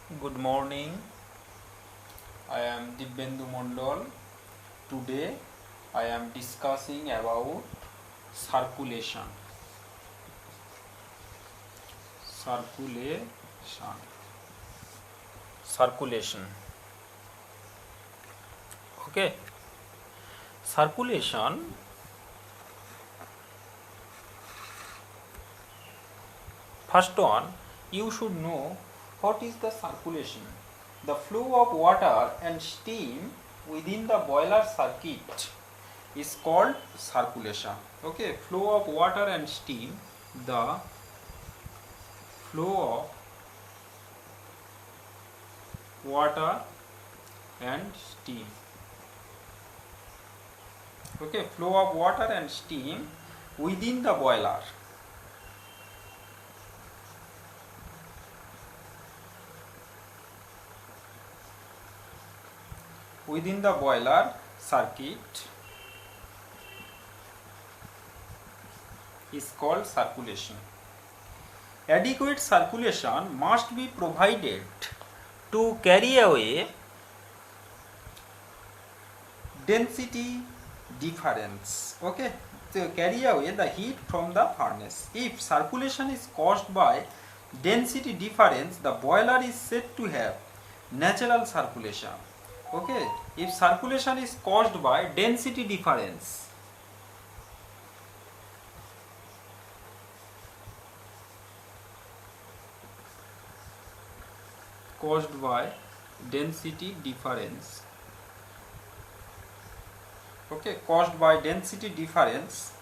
Good morning. I am Dibyendu Mondol. Today I am discussing about circulation. Circulation. Circulation. Okay. Circulation. First one, you should know what is the circulation. The flow of water and steam within the boiler circuit is called circulation. Okay, flow of water and steam, the flow of water and steam. Okay, flow of water and steam within the boiler. Within the boiler circuit is called circulation. Adequate circulation must be provided to carry away density difference. Okay, to carry away the heat from the furnace. If circulation is caused by density difference, the boiler is said to have natural circulation. Okay, if circulation is caused by density difference, caused by density difference, okay, caused by density difference,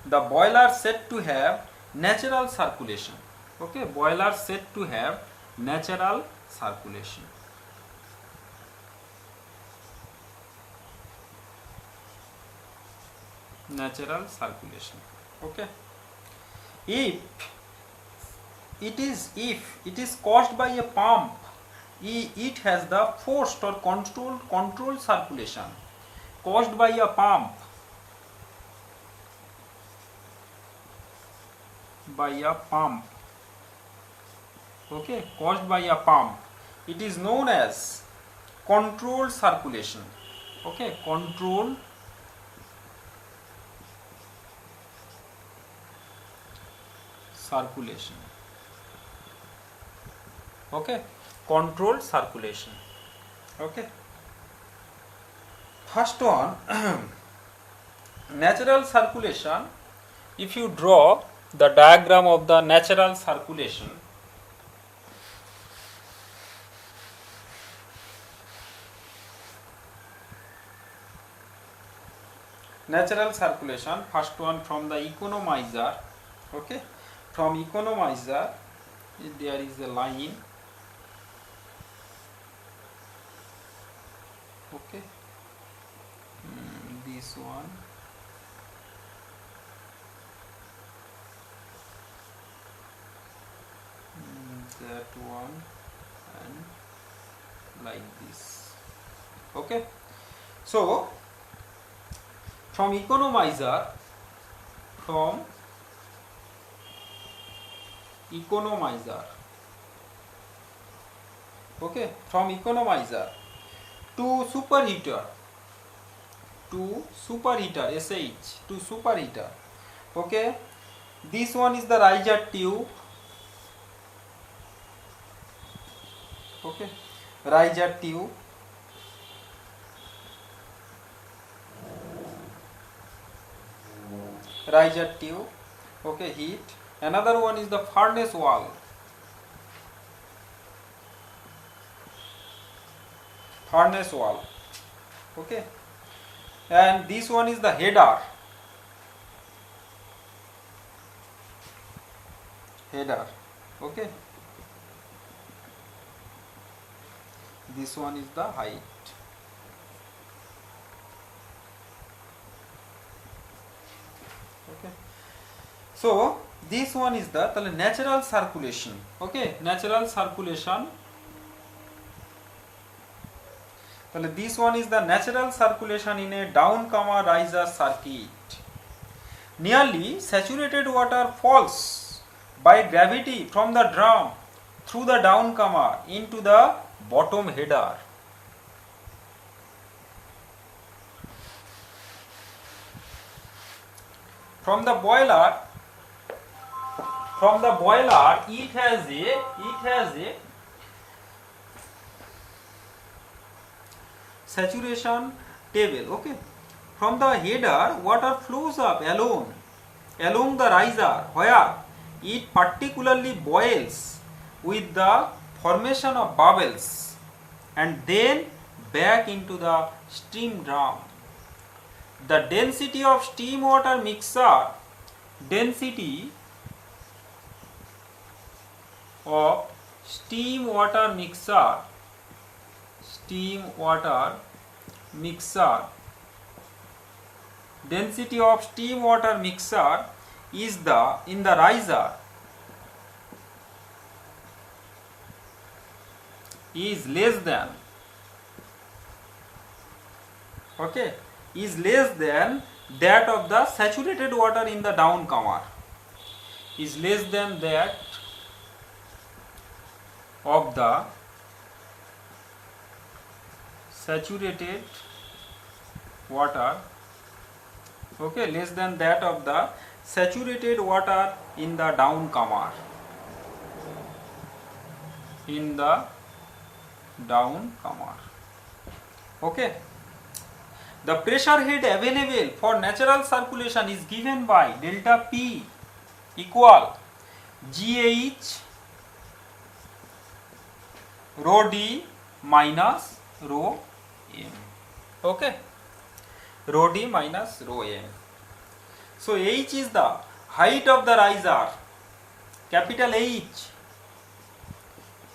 the boiler said to have natural circulation. Okay, boiler said to have natural circulation. Natural circulation. Okay, if it is caused by a pump, it has the forced or controlled circulation. Caused by a pump, okay, caused by a pump, it is known as controlled circulation. Okay, controlled circulation. Okay, controlled circulation. Okay, first one, natural circulation. If you draw the diagram of the natural circulation, first one from the economizer. Okay, from economizer there is a line. Okay, this one, that one, and like this. Okay, so from economizer, okay, from economizer to superheater, SH, to superheater. Okay, this one is the riser tube. Okay, riser tube. Okay, heat. Another one is the furnace wall. Okay, and this one is the header. Okay, this one is the height. Okay, so this one is the natural circulation. Okay, natural circulation. This one is the natural circulation in a down riser circuit. Nearly saturated water falls by gravity from the drum through the downcomer into the bottom header. From the boiler, it has a saturation table. Okay. From the header, water flows up along the riser, where it particularly boils with the formation of bubbles, and then back into the steam drum. The density of steam water mixture is in the riser is less than that of the saturated water in the downcomer, is less than that of the saturated water, less than that of the saturated water in the downcomer, okay. The pressure head available for natural circulation is given by delta P equal GH rho D minus rho M. Okay, rho D minus rho M. So H is the height of the riser, capital H,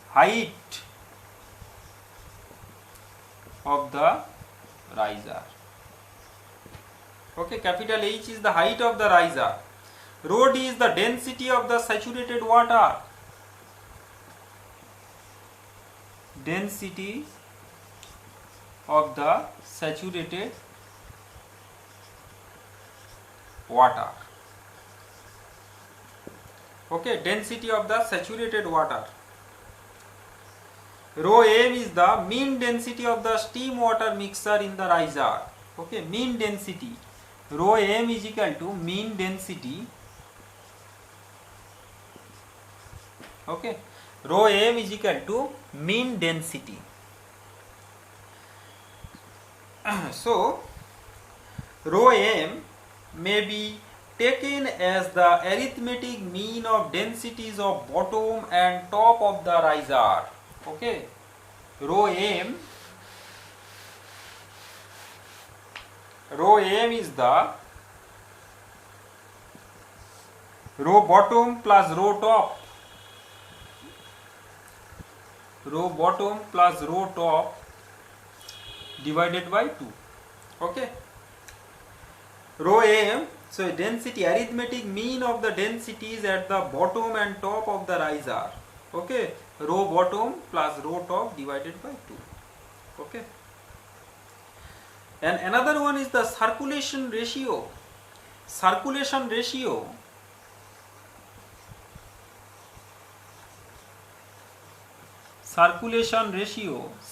height of the riser. Okay, capital H is the height of the riser. Rho D is the density of the saturated water. Density of the saturated water. Okay, density of the saturated water. Rho M is the mean density of the steam water mixture in the riser. Okay, mean density. Rho M is equal to mean density. Okay, rho M is equal to mean density. So, rho M may be taken as the arithmetic mean of densities of bottom and top of the riser. Okay, rho M is the rho bottom plus rho top, divided by 2. Okay, rho M, so density, arithmetic mean of the densities at the bottom and top of the riser. Okay, rho bottom plus rho top divided by 2. Okay, and another one is the circulation ratio. Circulation ratio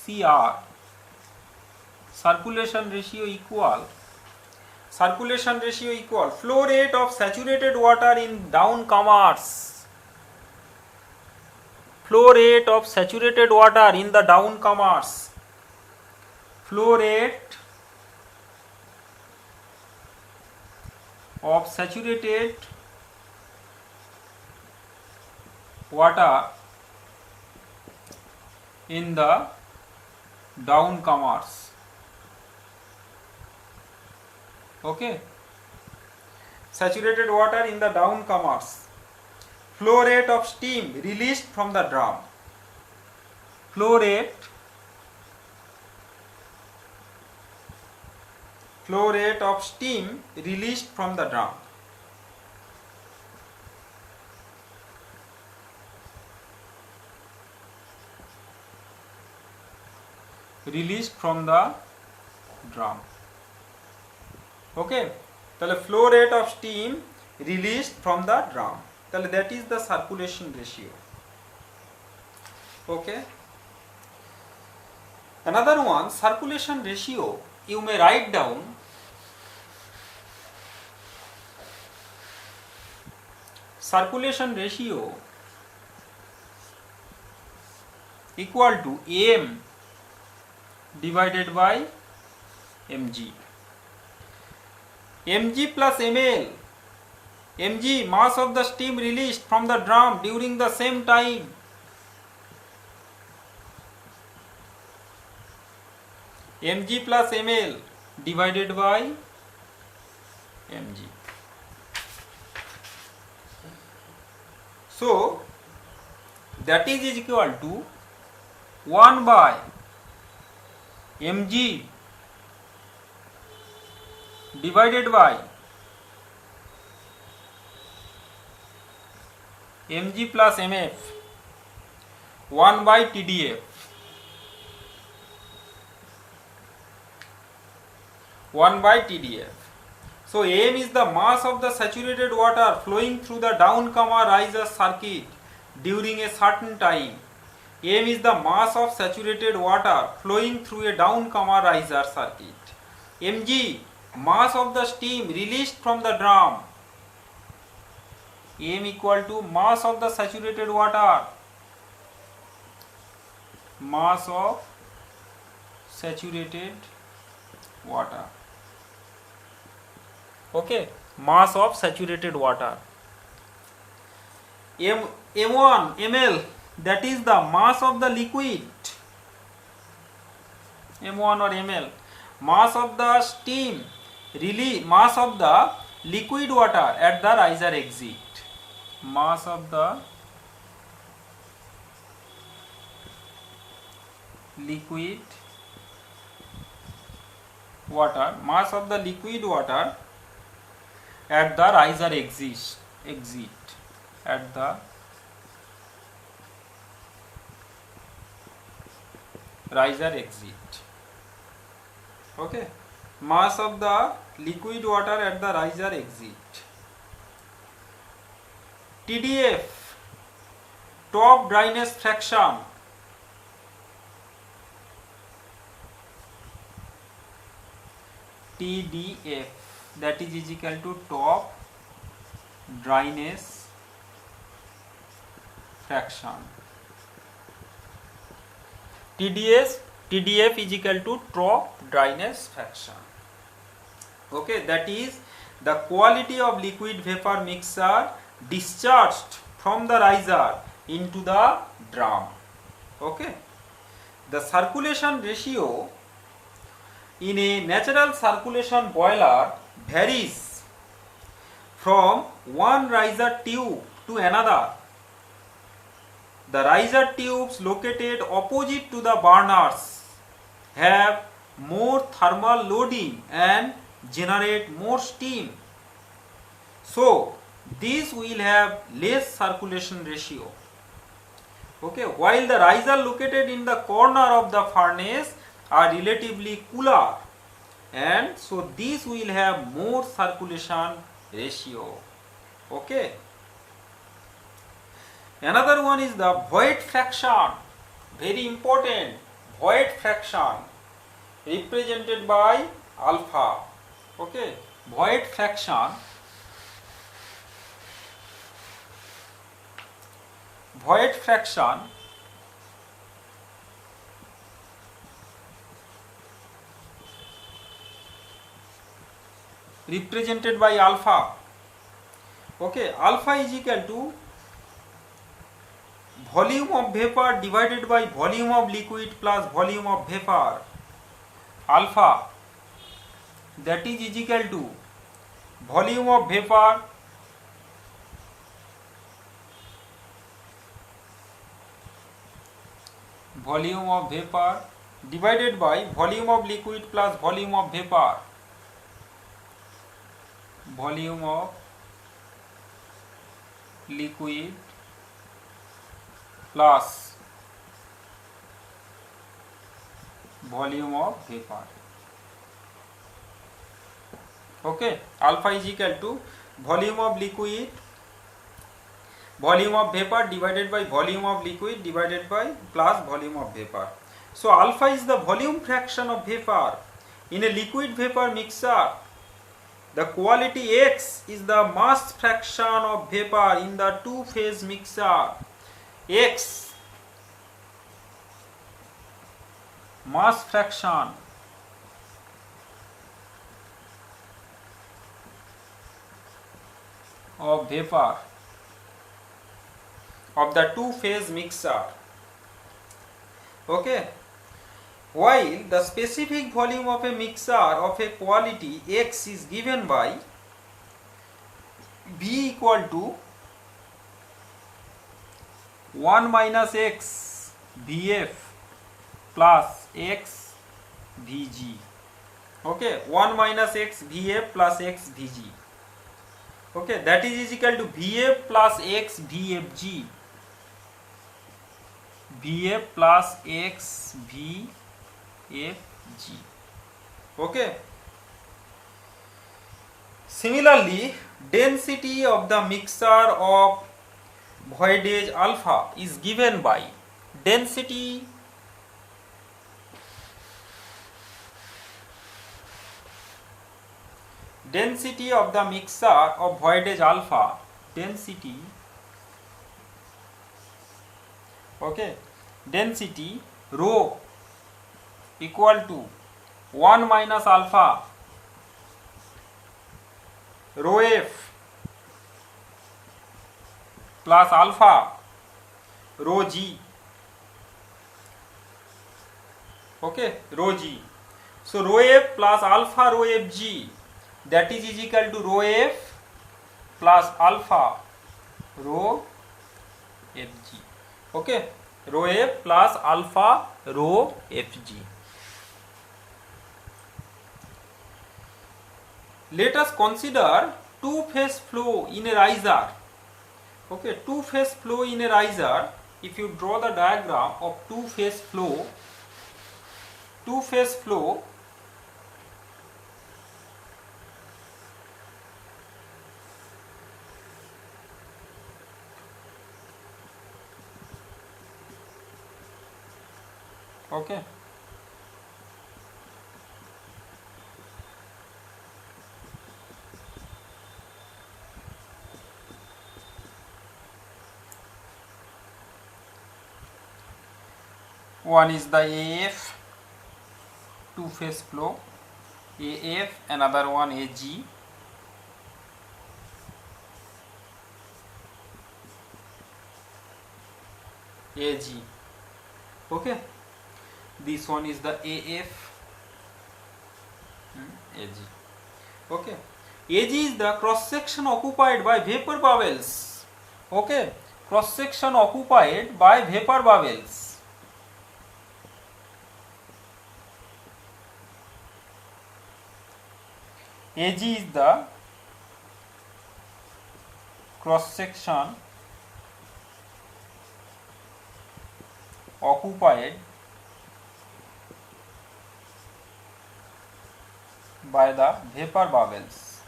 CR. Circulation ratio equal flow rate of saturated water in downcomers. Flow rate of saturated water in the downcomers. Flow rate of saturated water in the downcomers. Okay, saturated water in the downcomers. Flow rate of steam released from the drum. Flow rate of steam released from the drum. Okay, the flow rate of steam released from the drum. That is the circulation ratio. Okay. Another one, circulation ratio. You may write down circulation ratio equal to m divided by mg. mg plus ml. mg, mass of the steam released from the drum during the same time. mg plus ml divided by mg. So that is equal to 1 by mg divided by mg plus mf, 1 by TDF. 1 by TDF. So m is the mass of the saturated water flowing through the down riser circuit during a certain time. m is the mass of saturated water flowing through a down riser circuit. mg, mass of the steam released from the drum. m equal to mass of the saturated water, mass of saturated water. Okay, mass of saturated water. m1 ml, that is the mass of the liquid. m1 or ml, mass of the steam release, mass of the liquid water at the riser exit. Mass of the liquid water, mass of the liquid water at the riser exit, at the riser exit. Okay, mass of the liquid water at the riser exit. TDF, top dryness fraction. TDF, that is equal to top dryness fraction. TDF is equal to top dryness fraction. Okay, that is the quality of liquid vapor mixture discharged from the riser into the drum. Okay, the circulation ratio in a natural circulation boiler varies from one riser tube to another. The riser tubes located opposite to the burners have more thermal loading and generate more steam. So these will have less circulation ratio. Okay, while the riser located in the corner of the furnace are relatively cooler, and so these will have more circulation ratio. Okay. Another one is the void fraction, very important, void fraction represented by alpha. Okay, void fraction represented by alpha. Okay, alpha is equal to volume of vapor divided by volume of liquid plus volume of vapor. Alpha, that is equal to volume of vapor divided by volume of liquid plus volume of vapor. Volume of liquid plus volume of vapor. Okay, alpha is equal to volume of liquid volume of vapor divided by volume of liquid divided by plus volume of vapor. So alpha is the volume fraction of vapor in a liquid vapor mixture. The quality X is the mass fraction of vapor in the two-phase mixture. X, mass fraction of vapor of the two-phase mixture. Okay. While the specific volume of a mixture of a quality X is given by V equal to 1 minus X Vf plus X Vg. Okay, 1 minus X Vf plus X Vg. Okay, that is equal to Vf plus X Vfg. Vf plus X Vfg. Okay. Similarly, density of the mixture of voidage alpha is given by density of the mixture of voidage alpha, density, okay, density rho equal to 1 minus alpha rho f plus alpha rho g. Okay, rho g. So rho f plus alpha rho f g, that is equal to rho f plus alpha rho f g. Okay, rho f plus alpha rho f g. Let us consider two-phase flow in a riser. Okay, two-phase flow in a riser. If you draw the diagram of two-phase flow, okay, one is the AF, two-phase flow, AF, another one AG. AG. Okay, this one is the AF, AG. Okay, AG is the cross section occupied by vapor bubbles. Okay, cross section occupied by vapor bubbles. AG is the cross section occupied by the vapor bubbles.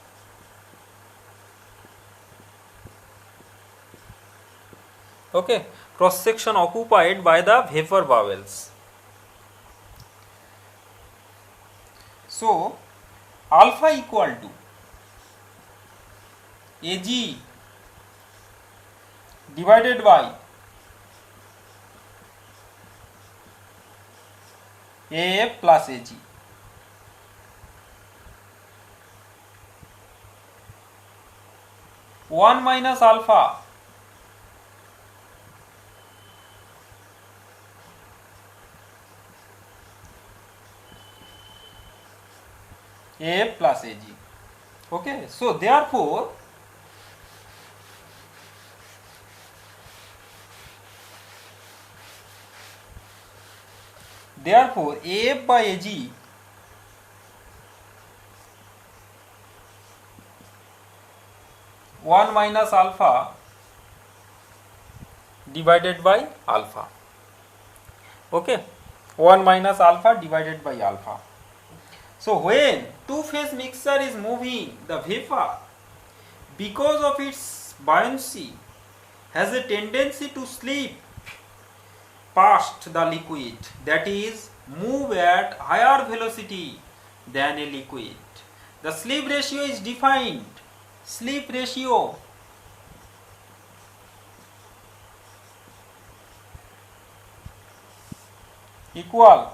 Okay, cross section occupied by the vapor bubbles. So alpha equal to AG divided by AF plus AG. One minus alpha AF plus AG. Okay, so therefore AF by AG one minus alpha divided by alpha. Okay, 1 minus alpha divided by alpha. So when two-phase mixture is moving, the vapor, because of its buoyancy, has a tendency to slip past the liquid, that is, move at higher velocity than a liquid. The slip ratio is defined. Slip ratio equal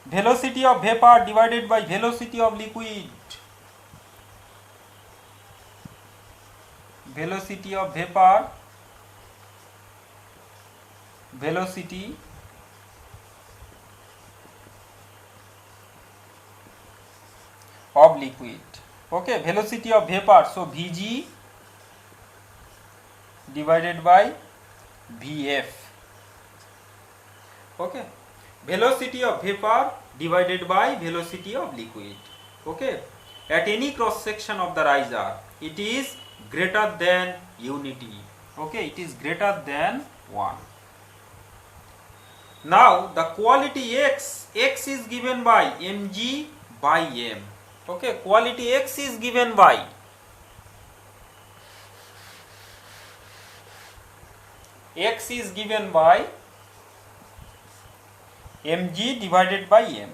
velocity of vapor divided by velocity of liquid. Velocity of vapor, velocity of liquid. Okay, velocity of vapor, so Vg divided by Vf. Okay, velocity of vapor divided by velocity of liquid. Okay, at any cross section of the riser, it is greater than unity. Okay, it is greater than 1. Now the quality x is given by mg by m. Okay, quality x is given by mg divided by m.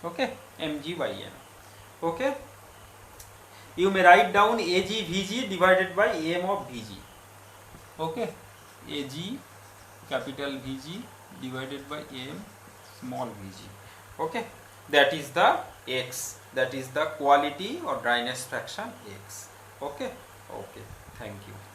Okay, mg by m. Okay, you may write down ag vg divided by m of vg. Okay, ag capital Vg divided by m small vg. Okay, that is the x, that is the quality or dryness fraction x. Okay, okay, thank you.